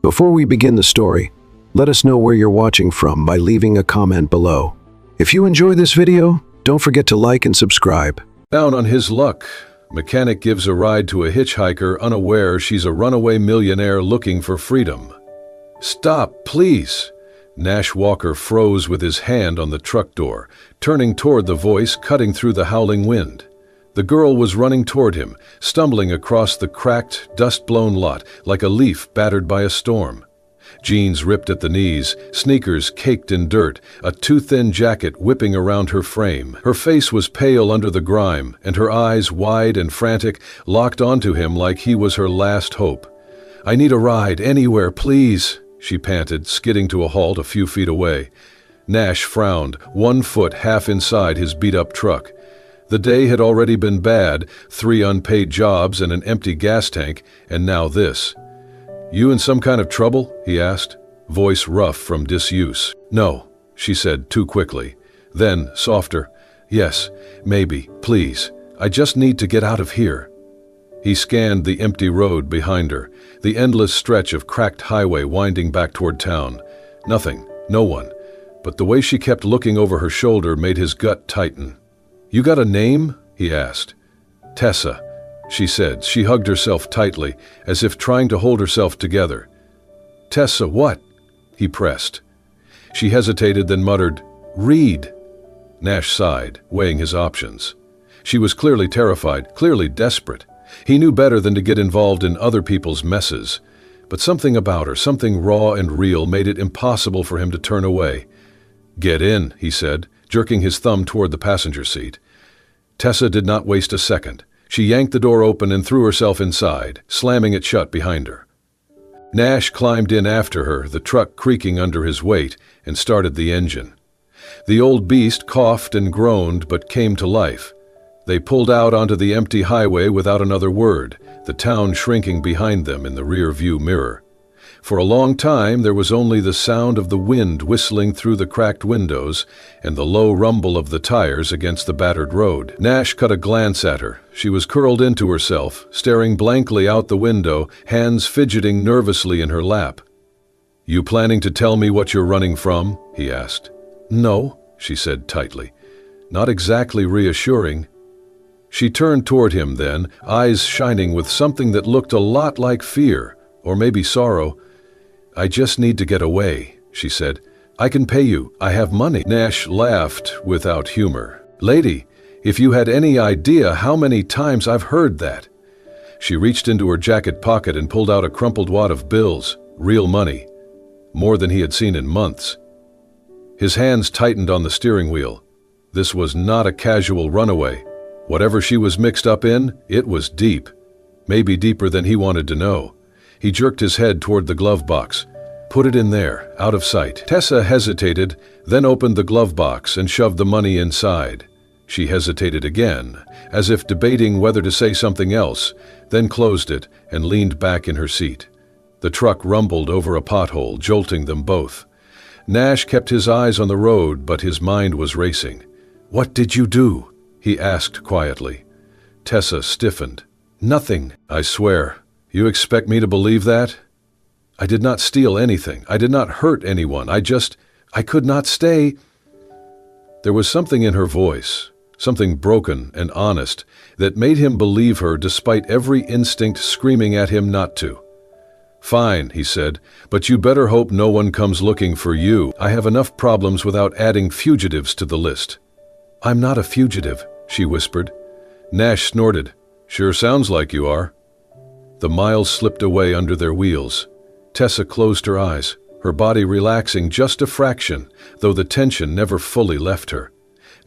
Before we begin the story, let us know where you're watching from by leaving a comment below. If you enjoy this video, don't forget to like and subscribe. Down on his luck, mechanic gives a ride to a hitchhiker unaware she's a runaway millionaire looking for freedom. "Stop, please!" Nash Walker froze with his hand on the truck door, turning toward the voice cutting through the howling wind. The girl was running toward him, stumbling across the cracked, dust-blown lot like a leaf battered by a storm. Jeans ripped at the knees, sneakers caked in dirt, a too-thin jacket whipping around her frame. Her face was pale under the grime, and her eyes, wide and frantic, locked onto him like he was her last hope. "I need a ride, anywhere, please," she panted, skidding to a halt a few feet away. Nash frowned, one foot half inside his beat-up truck. The day had already been bad, 3 unpaid jobs and an empty gas tank, and now this. "You in some kind of trouble?" he asked, voice rough from disuse. "No," she said too quickly. Then, softer, "Yes, maybe, please. I just need to get out of here." He scanned the empty road behind her, the endless stretch of cracked highway winding back toward town. Nothing, no one. But the way she kept looking over her shoulder made his gut tighten. "You got a name?" he asked. "Tessa," she said. She hugged herself tightly, as if trying to hold herself together. "Tessa what?" he pressed. She hesitated, then muttered, "Reed." Nash sighed, weighing his options. She was clearly terrified, clearly desperate. He knew better than to get involved in other people's messes. But something about her, something raw and real, made it impossible for him to turn away. "Get in," he said, jerking his thumb toward the passenger seat. Tessa did not waste a second. She yanked the door open and threw herself inside, slamming it shut behind her. Nash climbed in after her, the truck creaking under his weight, and started the engine. The old beast coughed and groaned but came to life. They pulled out onto the empty highway without another word, the town shrinking behind them in the rear-view mirror. For a long time there was only the sound of the wind whistling through the cracked windows and the low rumble of the tires against the battered road. Nash cut a glance at her. She was curled into herself, staring blankly out the window, hands fidgeting nervously in her lap. "You planning to tell me what you're running from?" he asked. "No," she said tightly. Not exactly reassuring. She turned toward him then, eyes shining with something that looked a lot like fear, or maybe sorrow. "I just need to get away," she said. "I can pay you. I have money." Nash laughed without humor. "Lady, if you had any idea how many times I've heard that." She reached into her jacket pocket and pulled out a crumpled wad of bills, real money, more than he had seen in months. His hands tightened on the steering wheel. This was not a casual runaway. Whatever she was mixed up in, it was deep, maybe deeper than he wanted to know. He jerked his head toward the glove box. "Put it in there, out of sight." Tessa hesitated, then opened the glove box and shoved the money inside. She hesitated again, as if debating whether to say something else, then closed it and leaned back in her seat. The truck rumbled over a pothole, jolting them both. Nash kept his eyes on the road, but his mind was racing. "What did you do?" he asked quietly. Tessa stiffened. "Nothing, I swear. You expect me to believe that? I did not steal anything. I did not hurt anyone. I could not stay." There was something in her voice, something broken and honest, that made him believe her despite every instinct screaming at him not to. "Fine," he said, "but you better hope no one comes looking for you. I have enough problems without adding fugitives to the list." "I'm not a fugitive," she whispered. Nash snorted. "Sure sounds like you are." The miles slipped away under their wheels. Tessa closed her eyes, her body relaxing just a fraction, though the tension never fully left her.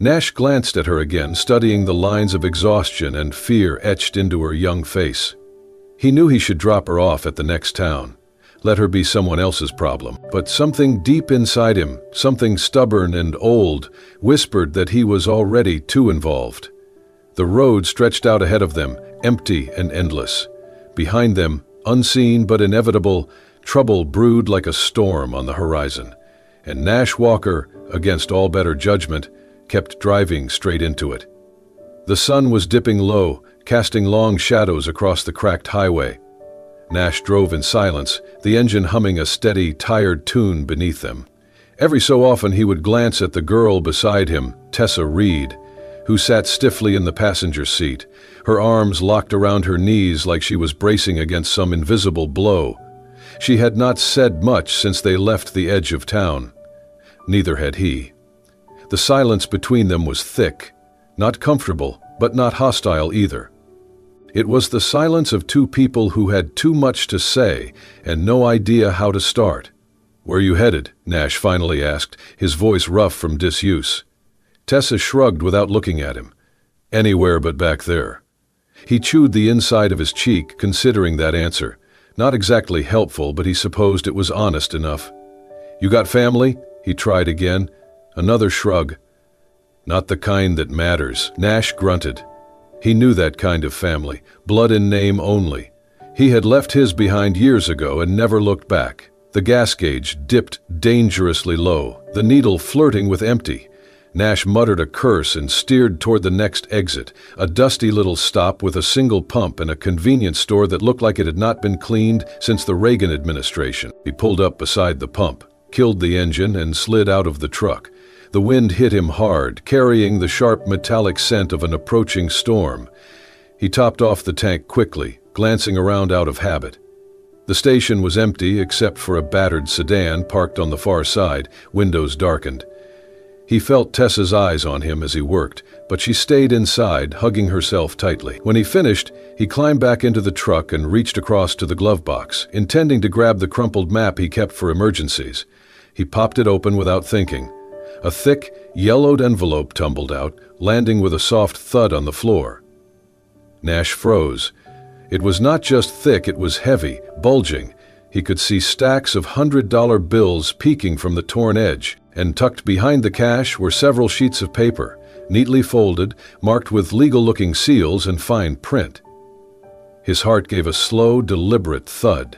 Nash glanced at her again, studying the lines of exhaustion and fear etched into her young face. He knew he should drop her off at the next town, let her be someone else's problem. But something deep inside him, something stubborn and old, whispered that he was already too involved. The road stretched out ahead of them, empty and endless. Behind them, unseen but inevitable, trouble brewed like a storm on the horizon. And Nash Walker, against all better judgment, kept driving straight into it. The sun was dipping low, casting long shadows across the cracked highway. Nash drove in silence, the engine humming a steady, tired tune beneath them. Every so often he would glance at the girl beside him, Tessa Reed, who sat stiffly in the passenger seat, her arms locked around her knees like she was bracing against some invisible blow. She had not said much since they left the edge of town. Neither had he. The silence between them was thick, not comfortable, but not hostile either. It was the silence of two people who had too much to say and no idea how to start. "Where you headed?" Nash finally asked, his voice rough from disuse. Tessa shrugged without looking at him. "Anywhere but back there." He chewed the inside of his cheek, considering that answer. Not exactly helpful, but he supposed it was honest enough. "You got family?" He tried again. Another shrug. "Not the kind that matters." Nash grunted. He knew that kind of family, blood in name only. He had left his behind years ago and never looked back. The gas gauge dipped dangerously low, the needle flirting with empty. Nash muttered a curse and steered toward the next exit, a dusty little stop with a single pump and a convenience store that looked like it had not been cleaned since the Reagan administration. He pulled up beside the pump, killed the engine, and slid out of the truck. The wind hit him hard, carrying the sharp metallic scent of an approaching storm. He topped off the tank quickly, glancing around out of habit. The station was empty except for a battered sedan parked on the far side, windows darkened. He felt Tessa's eyes on him as he worked, but she stayed inside, hugging herself tightly. When he finished, he climbed back into the truck and reached across to the glove box, intending to grab the crumpled map he kept for emergencies. He popped it open without thinking. A thick, yellowed envelope tumbled out, landing with a soft thud on the floor. Nash froze. It was not just thick, it was heavy, bulging. He could see stacks of $100 bills peeking from the torn edge, and tucked behind the cash were several sheets of paper, neatly folded, marked with legal-looking seals and fine print. His heart gave a slow, deliberate thud.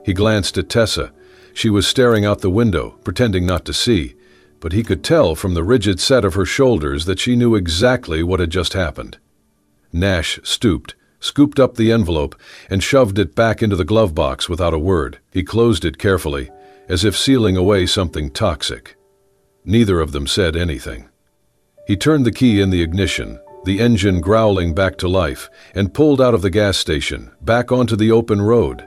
He glanced at Tessa. She was staring out the window, pretending not to see, but he could tell from the rigid set of her shoulders that she knew exactly what had just happened. Nash stooped, scooped up the envelope, and shoved it back into the glove box without a word. He closed it carefully, as if sealing away something toxic. Neither of them said anything. He turned the key in the ignition, the engine growling back to life, and pulled out of the gas station, back onto the open road.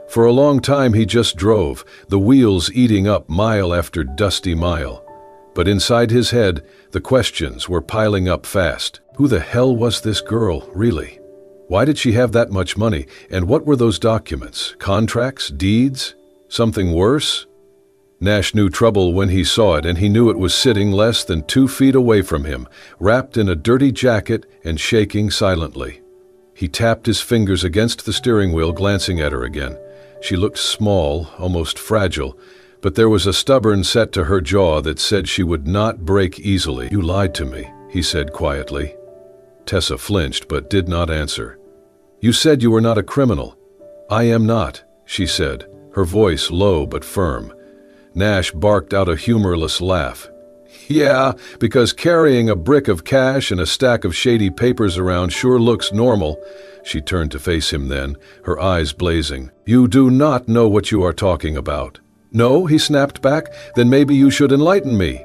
For a long time he just drove, the wheels eating up mile after dusty mile. But inside his head, the questions were piling up fast. Who the hell was this girl, really? Why did she have that much money, and what were those documents? Contracts? Deeds? Something worse? Nash knew trouble when he saw it, and he knew it was sitting less than 2 feet away from him, wrapped in a dirty jacket and shaking silently. He tapped his fingers against the steering wheel, glancing at her again. She looked small, almost fragile, but there was a stubborn set to her jaw that said she would not break easily. "You lied to me," he said quietly. Tessa flinched but did not answer. "You said you were not a criminal." "I am not," she said, her voice low but firm. Nash barked out a humorless laugh. "Yeah, because carrying a brick of cash and a stack of shady papers around sure looks normal." She turned to face him then, her eyes blazing. "You do not know what you are talking about." "No," he snapped back, "then maybe you should enlighten me."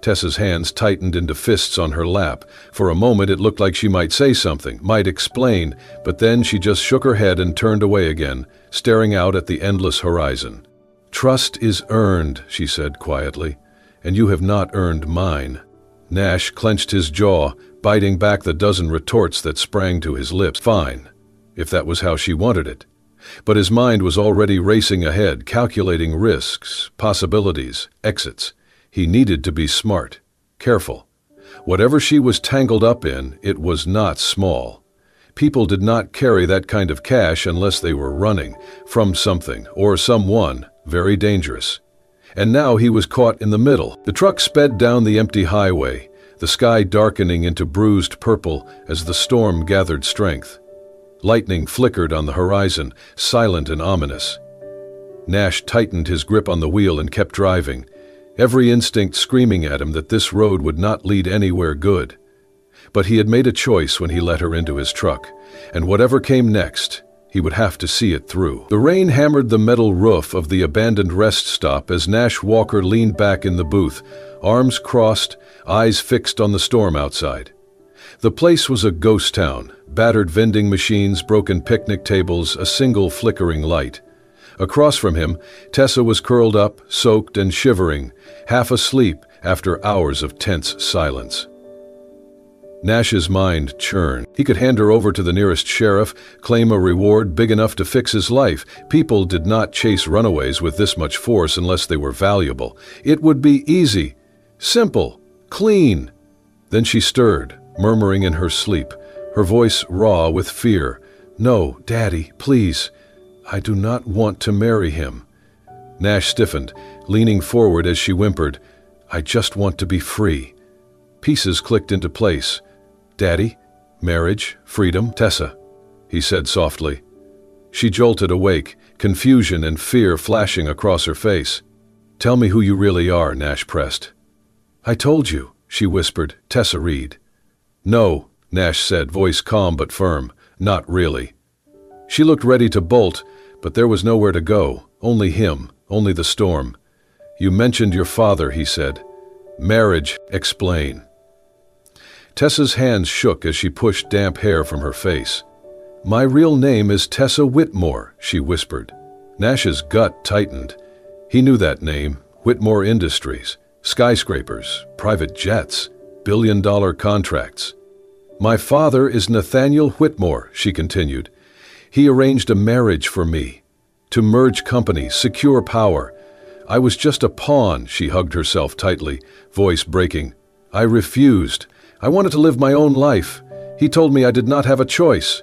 Tessa's hands tightened into fists on her lap. For a moment it looked like she might say something, might explain, but then she just shook her head and turned away again, staring out at the endless horizon. "Trust is earned," she said quietly, "and you have not earned mine." Nash clenched his jaw, biting back the dozen retorts that sprang to his lips. Fine, if that was how she wanted it. But his mind was already racing ahead, calculating risks, possibilities, exits. He needed to be smart, careful. Whatever she was tangled up in, it was not small. People did not carry that kind of cash unless they were running from something or someone very dangerous. And now he was caught in the middle. The truck sped down the empty highway, the sky darkening into bruised purple as the storm gathered strength. Lightning flickered on the horizon, silent and ominous. Nash tightened his grip on the wheel and kept driving, every instinct screaming at him that this road would not lead anywhere good. But he had made a choice when he let her into his truck, and whatever came next, He would have to see it through. The rain hammered the metal roof of the abandoned rest stop as Nash Walker leaned back in the booth, arms crossed, eyes fixed on the storm outside. The place was a ghost town, battered vending machines, broken picnic tables, a single flickering light. Across from him, Tessa was curled up, soaked and shivering, half asleep after hours of tense silence. Nash's mind churned. He could hand her over to the nearest sheriff, claim a reward big enough to fix his life. People did not chase runaways with this much force unless they were valuable. It would be easy, simple, clean. Then she stirred, murmuring in her sleep, her voice raw with fear. "No, Daddy, please. I do not want to marry him." Nash stiffened, leaning forward as she whimpered, "I just want to be free." Pieces clicked into place. "Daddy, marriage, freedom, Tessa," he said softly. She jolted awake, confusion and fear flashing across her face. "Tell me who you really are," Nash pressed. "I told you," she whispered, "Tessa Reed." "No," Nash said, voice calm but firm, "not really." She looked ready to bolt, but there was nowhere to go, only him, only the storm. "You mentioned your father," he said. "Marriage, explain." Tessa's hands shook as she pushed damp hair from her face. "My real name is Tessa Whitmore," she whispered. Nash's gut tightened. He knew that name, Whitmore Industries, skyscrapers, private jets, billion-dollar contracts. "My father is Nathaniel Whitmore," she continued. "He arranged a marriage for me. To merge companies, secure power. I was just a pawn," she hugged herself tightly, voice breaking. "I refused. I wanted to live my own life. He told me I did not have a choice."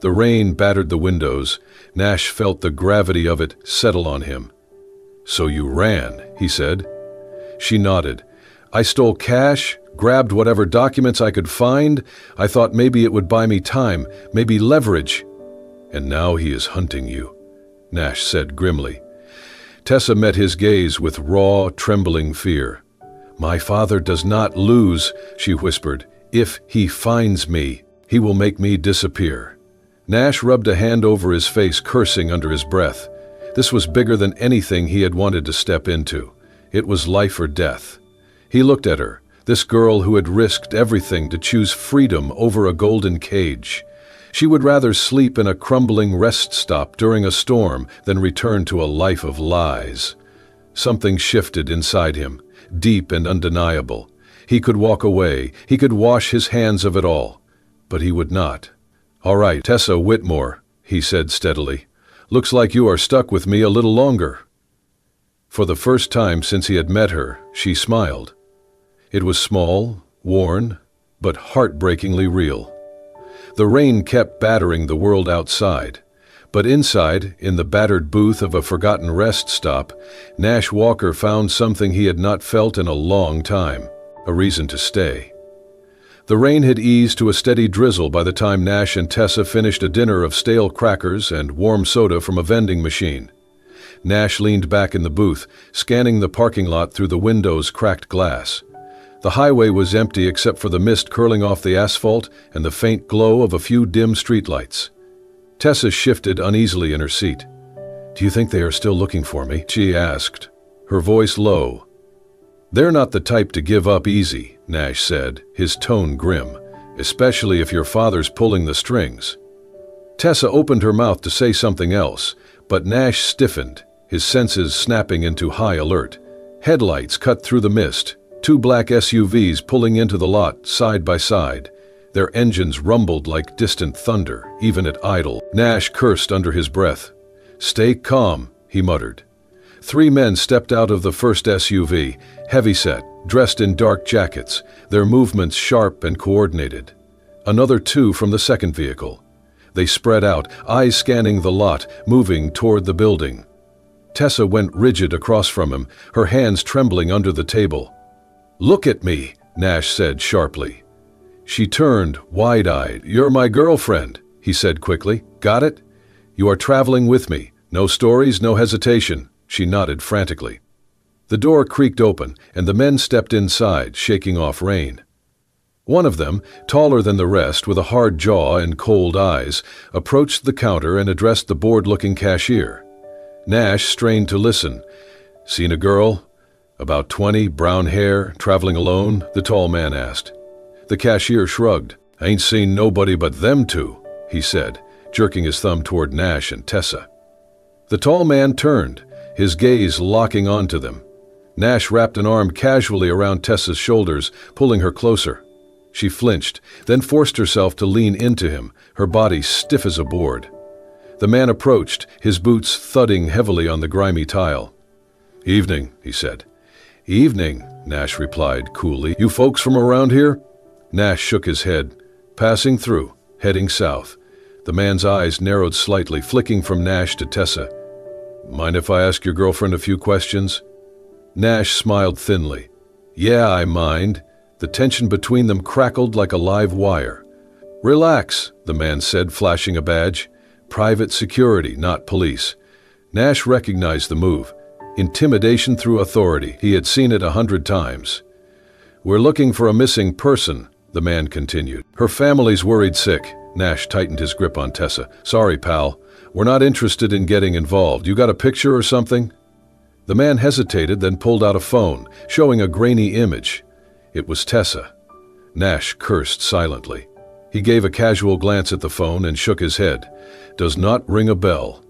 The rain battered the windows. Nash felt the gravity of it settle on him. "So you ran," he said. She nodded. "I stole cash, grabbed whatever documents I could find. I thought maybe it would buy me time, maybe leverage." "And now he is hunting you," Nash said grimly. Tessa met his gaze with raw, trembling fear. "My father does not lose," she whispered. "If he finds me, he will make me disappear." Nash rubbed a hand over his face, cursing under his breath. This was bigger than anything he had wanted to step into. It was life or death. He looked at her, this girl who had risked everything to choose freedom over a golden cage. She would rather sleep in a crumbling rest stop during a storm than return to a life of lies. Something shifted inside him, deep and undeniable. He could walk away, he could wash his hands of it all, but he would not. "All right, Tessa Whitmore," he said steadily. "Looks like you are stuck with me a little longer." For the first time since he had met her, she smiled. It was small, worn, but heartbreakingly real. The rain kept battering the world outside, but inside, in the battered booth of a forgotten rest stop, Nash Walker found something he had not felt in a long time, a reason to stay. The rain had eased to a steady drizzle by the time Nash and Tessa finished a dinner of stale crackers and warm soda from a vending machine. Nash leaned back in the booth, scanning the parking lot through the window's cracked glass. The highway was empty except for the mist curling off the asphalt and the faint glow of a few dim streetlights. Tessa shifted uneasily in her seat. "Do you think they are still looking for me?" she asked, her voice low. "They're not the type to give up easy," Nash said, his tone grim, "especially if your father's pulling the strings." Tessa opened her mouth to say something else, but Nash stiffened, his senses snapping into high alert. Headlights cut through the mist, two black SUVs pulling into the lot side by side. Their engines rumbled like distant thunder, even at idle. Nash cursed under his breath. "Stay calm," he muttered. Three men stepped out of the first SUV, heavyset, dressed in dark jackets, their movements sharp and coordinated. Another two from the second vehicle. They spread out, eyes scanning the lot, moving toward the building. Tessa went rigid across from him, her hands trembling under the table. "Look at me," Nash said sharply. She turned, wide-eyed. "You're my girlfriend," he said quickly. "Got it? You are traveling with me. No stories, no hesitation." She nodded frantically. The door creaked open, and the men stepped inside, shaking off rain. One of them, taller than the rest with a hard jaw and cold eyes, approached the counter and addressed the bored-looking cashier. Nash strained to listen. "Seen a girl? About 20, brown hair, traveling alone?" the tall man asked. The cashier shrugged. "Ain't seen nobody but them two," he said, jerking his thumb toward Nash and Tessa. The tall man turned, his gaze locking onto them. Nash wrapped an arm casually around Tessa's shoulders, pulling her closer. She flinched, then forced herself to lean into him, her body stiff as a board. The man approached, his boots thudding heavily on the grimy tile. "Evening," he said. "Evening," Nash replied coolly. "You folks from around here?" Nash shook his head. "Passing through, heading south." The man's eyes narrowed slightly, flicking from Nash to Tessa. "Mind if I ask your girlfriend a few questions?" Nash smiled thinly. "Yeah, I mind." The tension between them crackled like a live wire. "Relax," the man said, flashing a badge. "Private security, not police." Nash recognized the move. Intimidation through authority. He had seen it 100 times. "We're looking for a missing person," the man continued. "Her family's worried sick." Nash tightened his grip on Tessa. "Sorry, pal. We're not interested in getting involved. You got a picture or something?" The man hesitated, then pulled out a phone, showing a grainy image. It was Tessa. Nash cursed silently. He gave a casual glance at the phone and shook his head. "Does not ring a bell."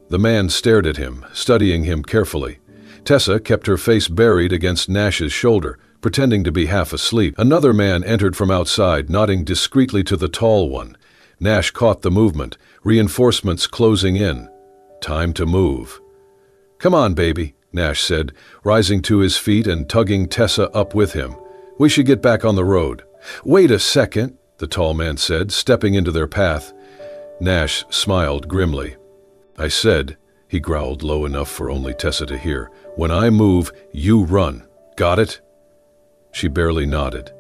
The man stared at him, studying him carefully. Tessa kept her face buried against Nash's shoulder, pretending to be half asleep. Another man entered from outside, nodding discreetly to the tall one. Nash caught the movement, reinforcements closing in. Time to move. "Come on, baby," Nash said, rising to his feet and tugging Tessa up with him. "We should get back on the road." "Wait a second," the tall man said, stepping into their path. Nash smiled grimly. "I said," he growled low enough for only Tessa to hear, "when I move, you run. Got it?" She barely nodded.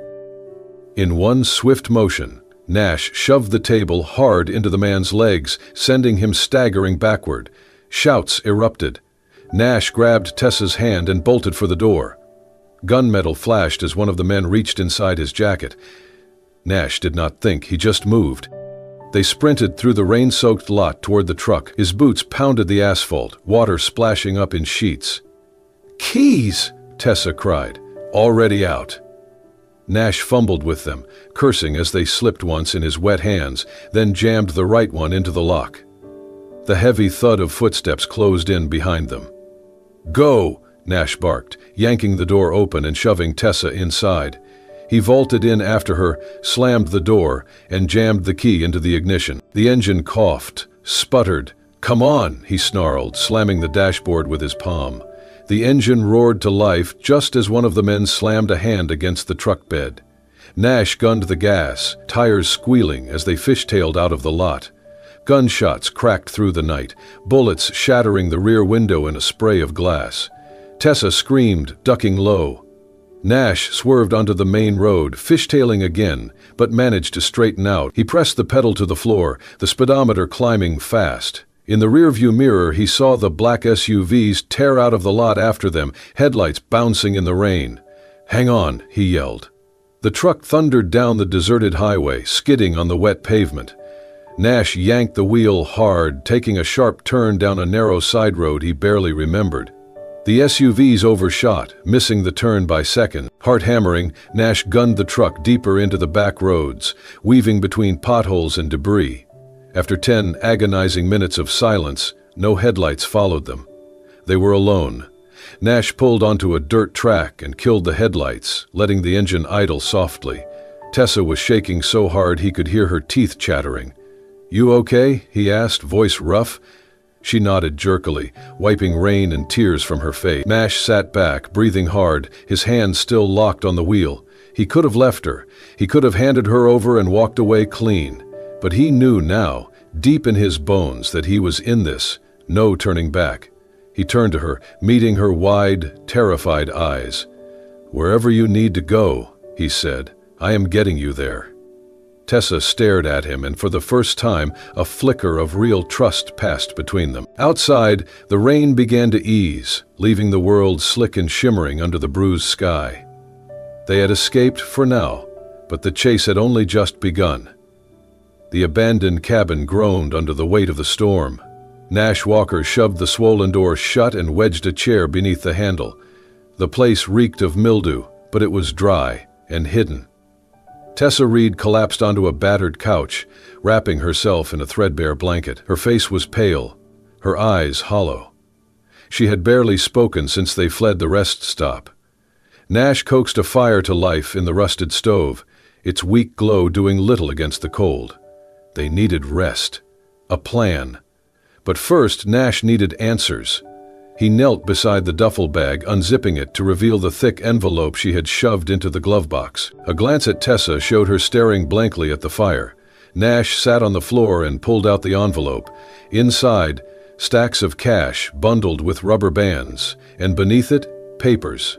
In one swift motion, Nash shoved the table hard into the man's legs, sending him staggering backward. Shouts erupted. Nash grabbed Tessa's hand and bolted for the door. Gunmetal flashed as one of the men reached inside his jacket. Nash did not think, he just moved. They sprinted through the rain-soaked lot toward the truck. His boots pounded the asphalt, water splashing up in sheets. "Keys!" Tessa cried. "Already out." Nash fumbled with them, cursing as they slipped once in his wet hands, then jammed the right one into the lock. The heavy thud of footsteps closed in behind them. "Go!" Nash barked, yanking the door open and shoving Tessa inside. He vaulted in after her, slammed the door, and jammed the key into the ignition. The engine coughed, sputtered. "Come on," he snarled, slamming the dashboard with his palm. The engine roared to life just as one of the men slammed a hand against the truck bed. Nash gunned the gas, tires squealing as they fishtailed out of the lot. Gunshots cracked through the night, bullets shattering the rear window in a spray of glass. Tessa screamed, ducking low. Nash swerved onto the main road, fishtailing again, but managed to straighten out. He pressed the pedal to the floor, the speedometer climbing fast. In the rearview mirror, he saw the black SUVs tear out of the lot after them, headlights bouncing in the rain. "Hang on," he yelled. The truck thundered down the deserted highway, skidding on the wet pavement. Nash yanked the wheel hard, taking a sharp turn down a narrow side road he barely remembered. The SUVs overshot, missing the turn by seconds. Heart hammering, Nash gunned the truck deeper into the back roads, weaving between potholes and debris. After 10 agonizing minutes of silence, no headlights followed them. They were alone. Nash pulled onto a dirt track and killed the headlights, letting the engine idle softly. Tessa was shaking so hard he could hear her teeth chattering. "You okay?" he asked, voice rough. She nodded jerkily, wiping rain and tears from her face. Nash sat back, breathing hard, his hands still locked on the wheel. He could have left her. He could have handed her over and walked away clean. But he knew now, deep in his bones, that he was in this, no turning back. He turned to her, meeting her wide, terrified eyes. "Wherever you need to go," he said, "I am getting you there." Tessa stared at him, and for the first time, a flicker of real trust passed between them. Outside, the rain began to ease, leaving the world slick and shimmering under the bruised sky. They had escaped for now, But the chase had only just begun. The abandoned cabin groaned under the weight of the storm. Nash Walker shoved the swollen door shut and wedged a chair beneath the handle. The place reeked of mildew, but it was dry and hidden. Tessa Reed collapsed onto a battered couch, wrapping herself in a threadbare blanket. Her face was pale, her eyes hollow. She had barely spoken since they fled the rest stop. Nash coaxed a fire to life in the rusted stove, its weak glow doing little against the cold. They needed rest, a plan. But first, Nash needed answers. He knelt beside the duffel bag, unzipping it to reveal the thick envelope she had shoved into the glove box. A glance at Tessa showed her staring blankly at the fire. Nash sat on the floor and pulled out the envelope. Inside, stacks of cash bundled with rubber bands, and beneath it, papers.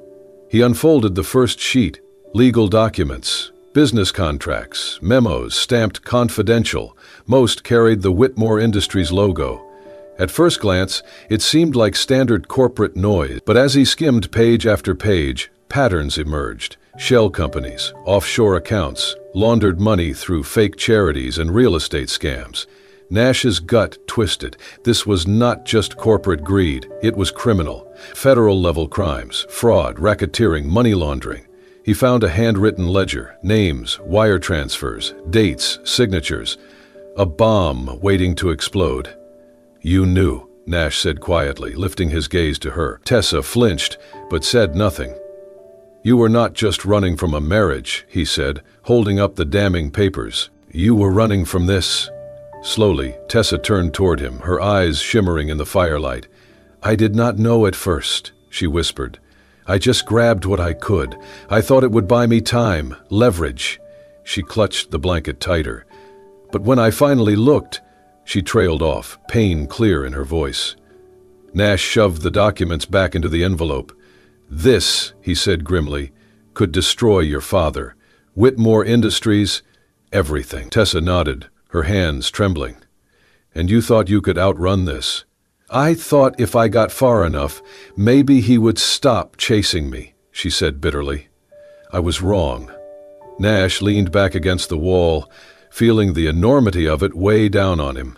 He unfolded the first sheet: legal documents, business contracts, memos stamped confidential. Most carried the Whitmore Industries logo. At first glance, it seemed like standard corporate noise, but as he skimmed page after page, patterns emerged. Shell companies, offshore accounts, laundered money through fake charities and real estate scams. Nash's gut twisted. This was not just corporate greed, it was criminal. Federal-level crimes, fraud, racketeering, money laundering. He found a handwritten ledger, names, wire transfers, dates, signatures. A bomb waiting to explode. "You knew," Nash said quietly, lifting his gaze to her. Tessa flinched, but said nothing. "You were not just running from a marriage," he said, holding up the damning papers. "You were running from this." Slowly, Tessa turned toward him, her eyes shimmering in the firelight. "I did not know at first," she whispered. "I just grabbed what I could. I thought it would buy me time, leverage." She clutched the blanket tighter. "But when I finally looked," she trailed off, pain clear in her voice. Nash shoved the documents back into the envelope. "This," he said grimly, "could destroy your father. Whitmore Industries, everything." Tessa nodded, her hands trembling. "And you thought you could outrun this?" "I thought if I got far enough, maybe he would stop chasing me," she said bitterly. "I was wrong." Nash leaned back against the wall, feeling the enormity of it weigh down on him.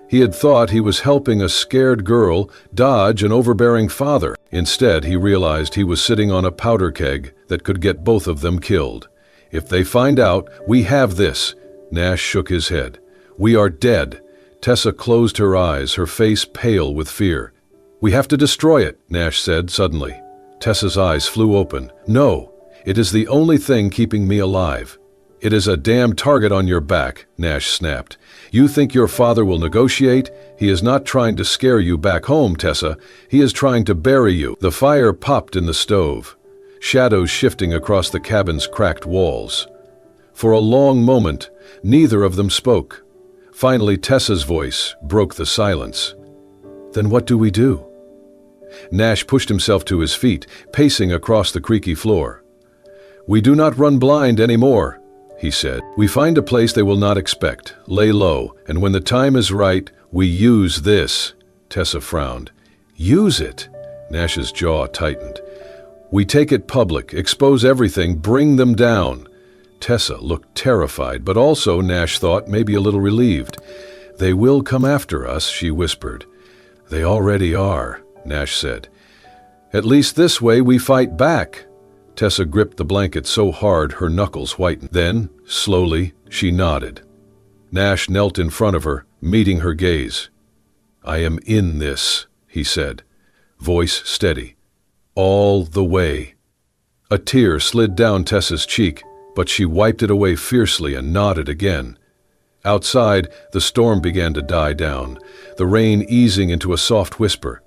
He had thought he was helping a scared girl dodge an overbearing father. Instead, he realized he was sitting on a powder keg that could get both of them killed. "If they find out, we have this." Nash shook his head. "We are dead." Tessa closed her eyes, her face pale with fear. "We have to destroy it," Nash said suddenly. Tessa's eyes flew open. "No, it is the only thing keeping me alive." "It is a damn target on your back," Nash snapped. "You think your father will negotiate? He is not trying to scare you back home, Tessa. He is trying to bury you." The fire popped in the stove, shadows shifting across the cabin's cracked walls. For a long moment, neither of them spoke. Finally, Tessa's voice broke the silence. "Then what do we do?" Nash pushed himself to his feet, pacing across the creaky floor. "We do not run blind anymore," he said. "We find a place they will not expect, lay low, and when the time is right, we use this." Tessa frowned. "Use it?" Nash's jaw tightened. "We take it public, expose everything, bring them down." Tessa looked terrified, but also, Nash thought, maybe a little relieved. "They will come after us," she whispered. "They already are," Nash said. "At least this way we fight back." Tessa gripped the blanket so hard her knuckles whitened. Then, slowly, she nodded. Nash knelt in front of her, meeting her gaze. "I am in this," he said, voice steady. "All the way." A tear slid down Tessa's cheek, but she wiped it away fiercely and nodded again. Outside, the storm began to die down, the rain easing into a soft whisper.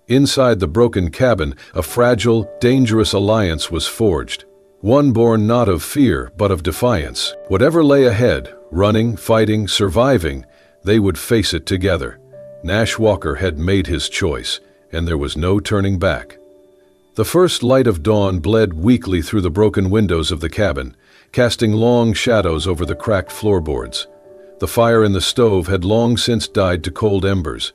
Inside the broken cabin, a fragile, dangerous alliance was forged, one born not of fear but of defiance. Whatever lay ahead, running, fighting, surviving, they would face it together. Nash Walker had made his choice, and there was no turning back. The first light of dawn bled weakly through the broken windows of the cabin, casting long shadows over the cracked floorboards. The fire in the stove had long since died to cold embers.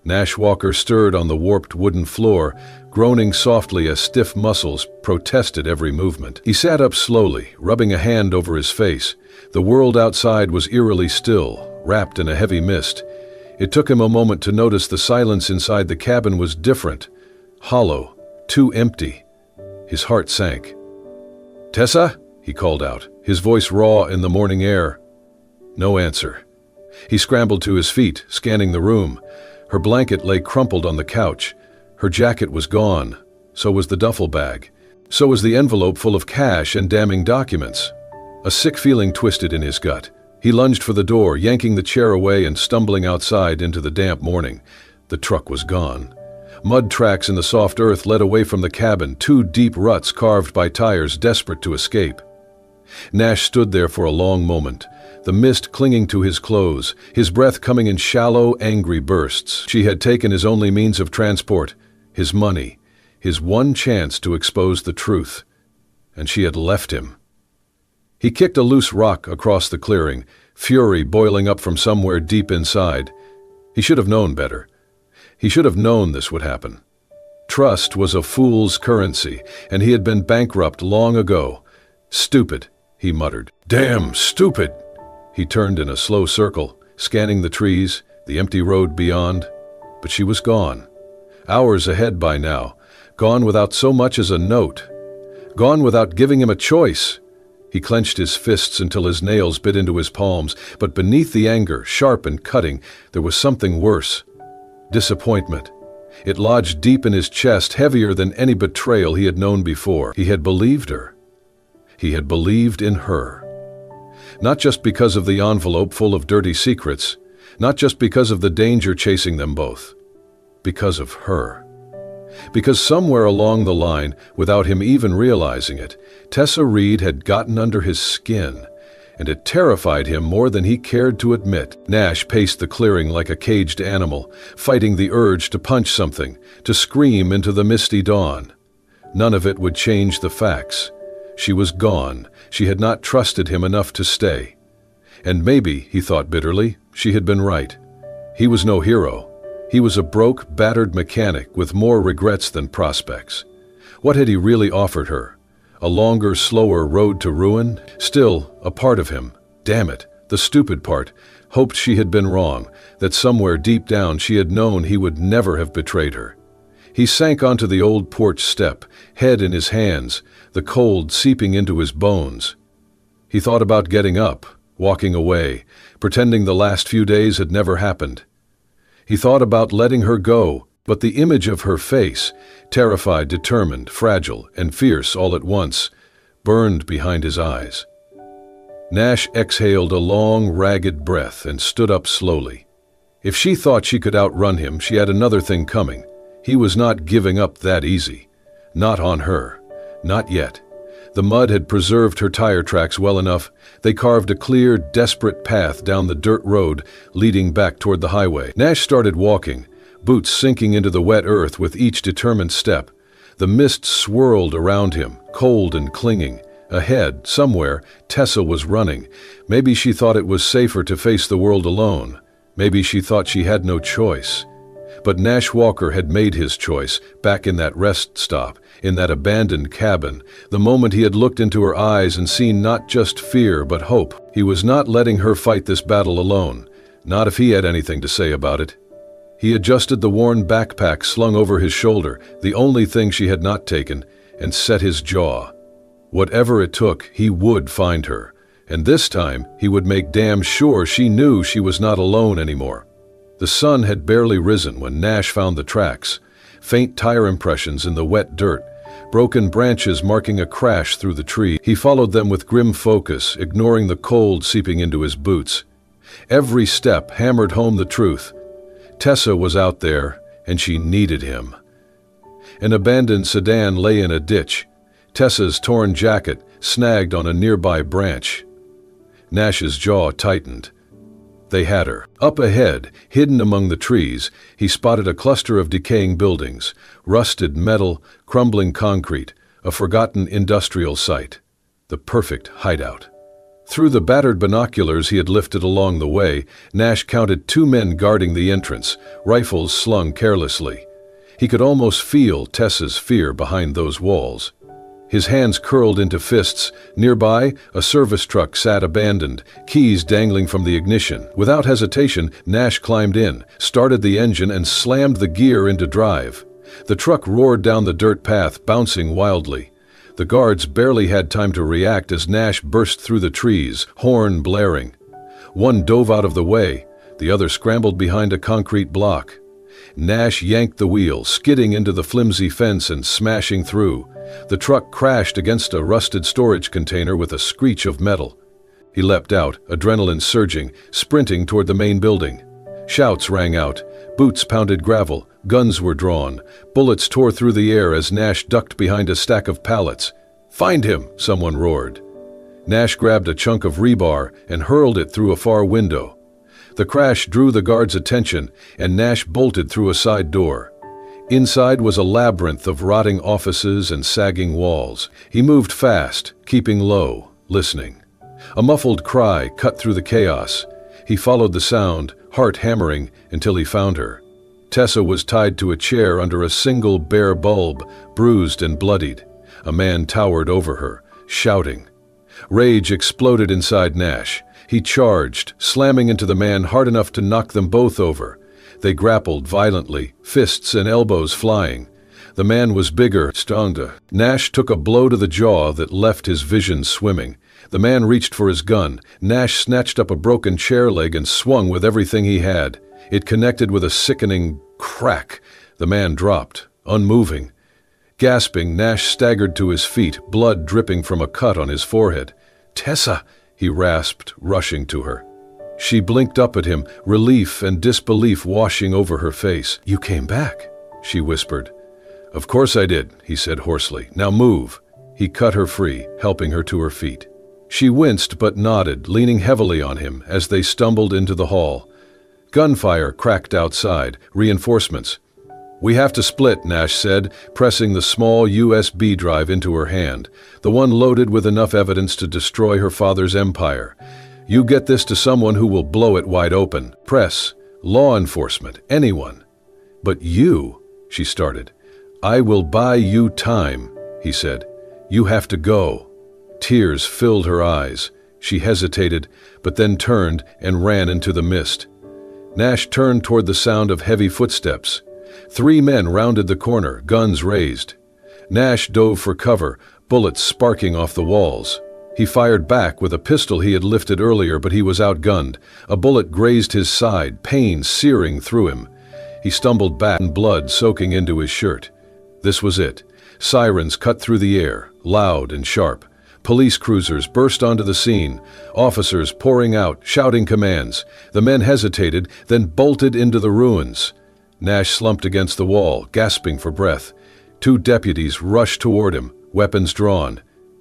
Nash Walker stirred on the warped wooden floor, groaning softly as stiff muscles protested every movement. He sat up slowly, rubbing a hand over his face. The world outside was eerily still, wrapped in a heavy mist. It took him a moment to notice the silence inside the cabin was different, hollow, too empty. His heart sank. "Tessa?" he called out, his voice raw in the morning air. No answer. He scrambled to his feet, scanning the room. Her blanket lay crumpled on the couch. Her jacket was gone. So was the duffel bag. So was the envelope full of cash and damning documents. A sick feeling twisted in his gut. He lunged for the door, yanking the chair away and stumbling outside into the damp morning. The truck was gone. Mud tracks in the soft earth led away from the cabin, two deep ruts carved by tires desperate to escape. Nash stood there for a long moment, the mist clinging to his clothes, his breath coming in shallow, angry bursts. She had taken his only means of transport, his money, his one chance to expose the truth, and she had left him. He kicked a loose rock across the clearing, fury boiling up from somewhere deep inside. He should have known better. He should have known this would happen. Trust was a fool's currency, and he had been bankrupt long ago. "Stupid," he muttered. "Damn stupid." He turned in a slow circle, scanning the trees, the empty road beyond. But she was gone. Hours ahead by now. Gone without so much as a note. Gone without giving him a choice. He clenched his fists until his nails bit into his palms, but beneath the anger, sharp and cutting, there was something worse. Disappointment. It lodged deep in his chest, heavier than any betrayal he had known before. He had believed her. He had believed in her. Not just because of the envelope full of dirty secrets, not just because of the danger chasing them both. Because of her. Because somewhere along the line, without him even realizing it, Tessa Reed had gotten under his skin, and it terrified him more than he cared to admit. Nash paced the clearing like a caged animal, fighting the urge to punch something, to scream into the misty dawn. None of it would change the facts. She was gone. She had not trusted him enough to stay. And maybe, he thought bitterly, she had been right. He was no hero. He was a broke, battered mechanic with more regrets than prospects. What had he really offered her? A longer, slower road to ruin? Still, a part of him, damn it, the stupid part, hoped she had been wrong, that somewhere deep down she had known he would never have betrayed her. He sank onto the old porch step, head in his hands, the cold seeping into his bones. He thought about getting up, walking away, pretending the last few days had never happened. He thought about letting her go, but the image of her face, terrified, determined, fragile, and fierce all at once, burned behind his eyes. Nash exhaled a long, ragged breath and stood up slowly. If she thought she could outrun him, she had another thing coming. He was not giving up that easy. Not on her. Not yet. The mud had preserved her tire tracks well enough. They carved a clear, desperate path down the dirt road leading back toward the highway. Nash started walking, boots sinking into the wet earth with each determined step. The mist swirled around him, cold and clinging. Ahead, somewhere, Tessa was running. Maybe she thought it was safer to face the world alone. Maybe she thought she had no choice. But Nash Walker had made his choice, back in that rest stop, in that abandoned cabin, the moment he had looked into her eyes and seen not just fear but hope. He was not letting her fight this battle alone, not if he had anything to say about it. He adjusted the worn backpack slung over his shoulder, the only thing she had not taken, and set his jaw. Whatever it took, he would find her, and this time he would make damn sure she knew she was not alone anymore. The sun had barely risen when Nash found the tracks, faint tire impressions in the wet dirt, broken branches marking a crash through the tree. He followed them with grim focus, ignoring the cold seeping into his boots. Every step hammered home the truth. Tessa was out there, and she needed him. An abandoned sedan lay in a ditch, Tessa's torn jacket snagged on a nearby branch. Nash's jaw tightened. They had her. Up ahead, hidden among the trees, he spotted a cluster of decaying buildings, rusted metal, crumbling concrete, a forgotten industrial site. The perfect hideout. Through the battered binoculars he had lifted along the way, Nash counted 2 men guarding the entrance, rifles slung carelessly. He could almost feel Tessa's fear behind those walls. His hands curled into fists. Nearby, a service truck sat abandoned, keys dangling from the ignition. Without hesitation, Nash climbed in, started the engine, and slammed the gear into drive. The truck roared down the dirt path, bouncing wildly. The guards barely had time to react as Nash burst through the trees, horn blaring. One dove out of the way, the other scrambled behind a concrete block. Nash yanked the wheel, skidding into the flimsy fence and smashing through. The truck crashed against a rusted storage container with a screech of metal. He leapt out, adrenaline surging, sprinting toward the main building. Shouts rang out, boots pounded gravel, guns were drawn, bullets tore through the air as Nash ducked behind a stack of pallets. "Find him!" someone roared. Nash grabbed a chunk of rebar and hurled it through a far window. The crash drew the guards' attention, and Nash bolted through a side door. Inside was a labyrinth of rotting offices and sagging walls. He moved fast, keeping low, listening. A muffled cry cut through the chaos. He followed the sound, heart hammering, until he found her. Tessa was tied to a chair under a single bare bulb, bruised and bloodied. A man towered over her, shouting. Rage exploded inside Nash. He charged, slamming into the man hard enough to knock them both over. They grappled violently, fists and elbows flying. The man was bigger, stronger. Nash took a blow to the jaw that left his vision swimming. The man reached for his gun. Nash snatched up a broken chair leg and swung with everything he had. It connected with a sickening crack. The man dropped, unmoving. Gasping, Nash staggered to his feet, blood dripping from a cut on his forehead. "Tessa!" he rasped, rushing to her. She blinked up at him, relief and disbelief washing over her face. "You came back," she whispered. "Of course I did," he said hoarsely. "Now move." He cut her free, helping her to her feet. She winced but nodded, leaning heavily on him as they stumbled into the hall. Gunfire cracked outside, reinforcements. "We have to split," Nash said, pressing the small USB drive into her hand, the one loaded with enough evidence to destroy her father's empire. "You get this to someone who will blow it wide open. Press, law enforcement, anyone." "But you," she started. "I will buy you time," he said. "You have to go." Tears filled her eyes. She hesitated, but then turned and ran into the mist. Nash turned toward the sound of heavy footsteps. 3 men rounded the corner, guns raised. Nash dove for cover, bullets sparking off the walls. He fired back with a pistol he had lifted earlier, but he was outgunned. A bullet grazed his side, pain searing through him. He stumbled back, and blood soaking into his shirt. This was it. Sirens cut through the air, loud and sharp. Police cruisers burst onto the scene, officers pouring out, shouting commands. The men hesitated, then bolted into the ruins. Nash slumped against the wall, gasping for breath. 2 deputies rushed toward him, weapons drawn.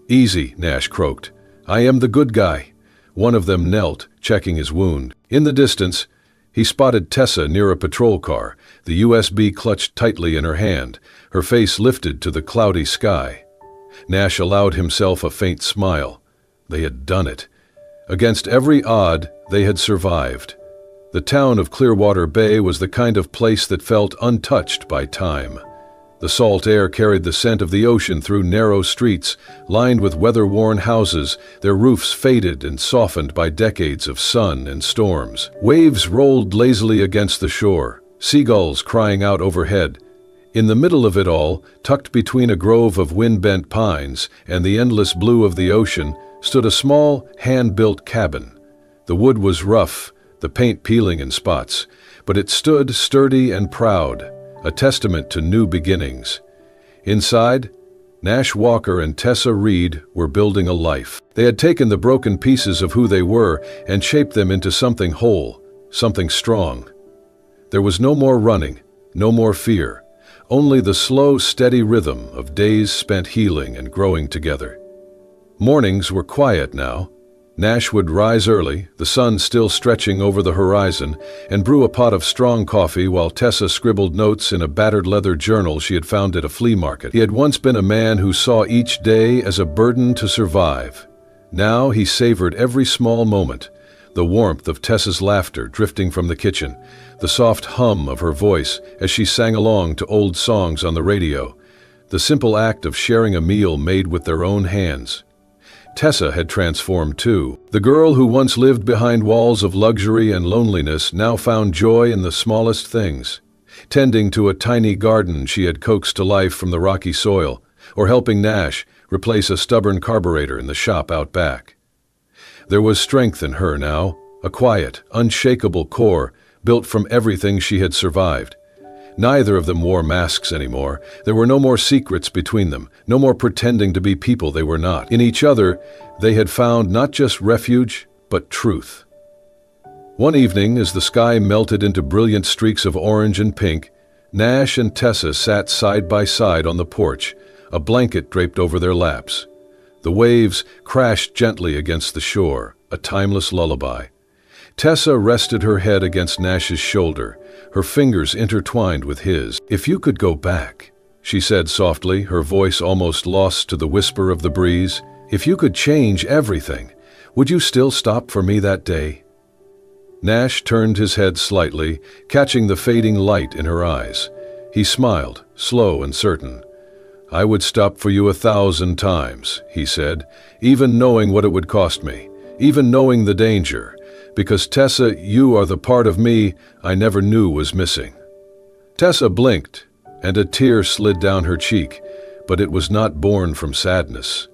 "Easy," Nash croaked. "I am the good guy." One of them knelt, checking his wound. In the distance, he spotted Tessa near a patrol car, the USB clutched tightly in her hand, her face lifted to the cloudy sky. Nash allowed himself a faint smile. They had done it. Against every odd, they had survived. The town of Clearwater Bay was the kind of place that felt untouched by time. The salt air carried the scent of the ocean through narrow streets, lined with weather-worn houses, their roofs faded and softened by decades of sun and storms. Waves rolled lazily against the shore, seagulls crying out overhead. In the middle of it all, tucked between a grove of wind-bent pines and the endless blue of the ocean, stood a small, hand-built cabin. The wood was rough, the paint peeling in spots, but it stood sturdy and proud, a testament to new beginnings. Inside, Nash Walker and Tessa Reed were building a life. They had taken the broken pieces of who they were and shaped them into something whole, something strong. There was no more running, no more fear, only the slow, steady rhythm of days spent healing and growing together. Mornings were quiet now. Nash would rise early, the sun still stretching over the horizon, and brew a pot of strong coffee while Tessa scribbled notes in a battered leather journal she had found at a flea market. He had once been a man who saw each day as a burden to survive. Now he savored every small moment, the warmth of Tessa's laughter drifting from the kitchen, the soft hum of her voice as she sang along to old songs on the radio, the simple act of sharing a meal made with their own hands. Tessa had transformed too. The girl who once lived behind walls of luxury and loneliness now found joy in the smallest things, tending to a tiny garden she had coaxed to life from the rocky soil, or helping Nash replace a stubborn carburetor in the shop out back. There was strength in her now, a quiet, unshakable core built from everything she had survived. Neither of them wore masks anymore. There were no more secrets between them, no more pretending to be people they were not. In each other, they had found not just refuge, but truth. One evening, as the sky melted into brilliant streaks of orange and pink, Nash and Tessa sat side by side on the porch, a blanket draped over their laps. The waves crashed gently against the shore, a timeless lullaby. Tessa rested her head against Nash's shoulder, her fingers intertwined with his. "If you could go back," she said softly, her voice almost lost to the whisper of the breeze, "if you could change everything, would you still stop for me that day?" Nash turned his head slightly, catching the fading light in her eyes. He smiled, slow and certain. "I would stop for you 1,000 times," he said, "even knowing what it would cost me, even knowing the danger. Because Tessa, you are the part of me I never knew was missing." Tessa blinked, and a tear slid down her cheek, but it was not born from sadness.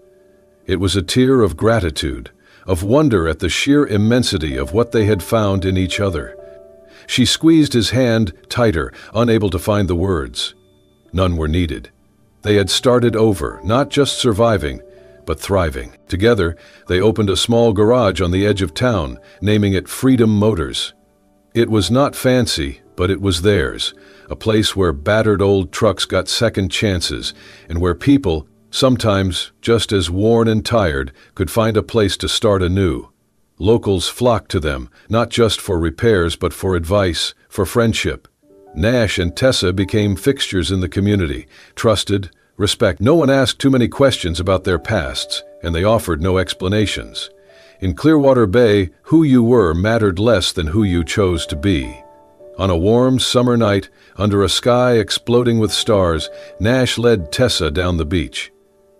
It was a tear of gratitude, of wonder at the sheer immensity of what they had found in each other. She squeezed his hand tighter, unable to find the words. None were needed. They had started over, not just surviving, but thriving. Together, they opened a small garage on the edge of town, naming it Freedom Motors. It was not fancy, but it was theirs, a place where battered old trucks got second chances, and where people, sometimes just as worn and tired, could find a place to start anew. Locals flocked to them, not just for repairs, but for advice, for friendship. Nash and Tessa became fixtures in the community, trusted, respect. No one asked too many questions about their pasts, and they offered no explanations. In Clearwater Bay, who you were mattered less than who you chose to be. On a warm summer night, under a sky exploding with stars, Nash led Tessa down the beach.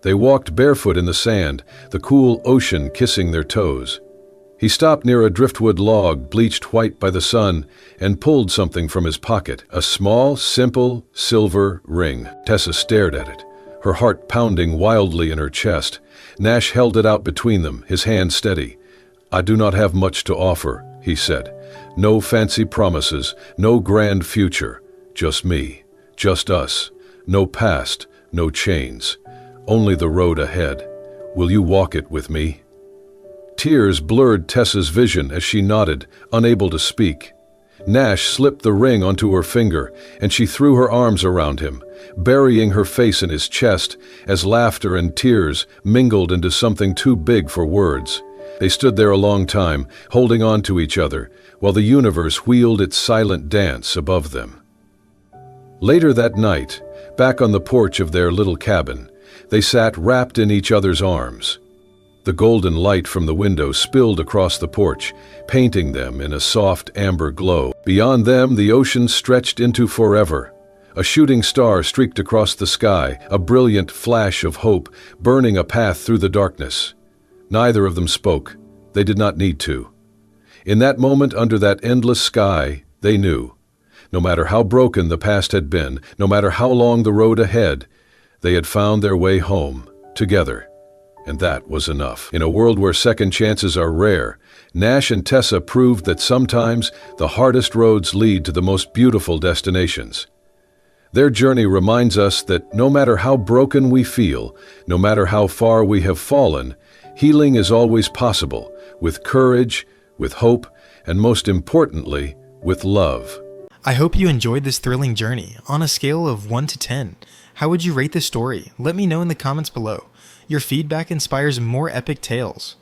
They walked barefoot in the sand, the cool ocean kissing their toes. He stopped near a driftwood log bleached white by the sun and pulled something from his pocket, a small, simple, silver ring. Tessa stared at it, her heart pounding wildly in her chest. Nash held it out between them, his hand steady. "I do not have much to offer," he said. "No fancy promises, no grand future. Just me, just us. No past, no chains. Only the road ahead. Will you walk it with me?" Tears blurred Tessa's vision as she nodded, unable to speak. Nash slipped the ring onto her finger, and she threw her arms around him, burying her face in his chest as laughter and tears mingled into something too big for words. They stood there a long time, holding on to each other, while the universe wheeled its silent dance above them. Later that night, back on the porch of their little cabin, they sat wrapped in each other's arms. The golden light from the window spilled across the porch, painting them in a soft amber glow. Beyond them, the ocean stretched into forever. A shooting star streaked across the sky, a brilliant flash of hope, burning a path through the darkness. Neither of them spoke. They did not need to. In that moment, under that endless sky, they knew. No matter how broken the past had been, no matter how long the road ahead, they had found their way home, together. And that was enough. In a world where second chances are rare, Nash and Tessa proved that sometimes the hardest roads lead to the most beautiful destinations. Their journey reminds us that no matter how broken we feel, no matter how far we have fallen, healing is always possible, with courage, with hope, and most importantly, with love. I hope you enjoyed this thrilling journey. On a scale of 1 to 10, how would you rate this story? Let me know in the comments below. Your feedback inspires more epic tales.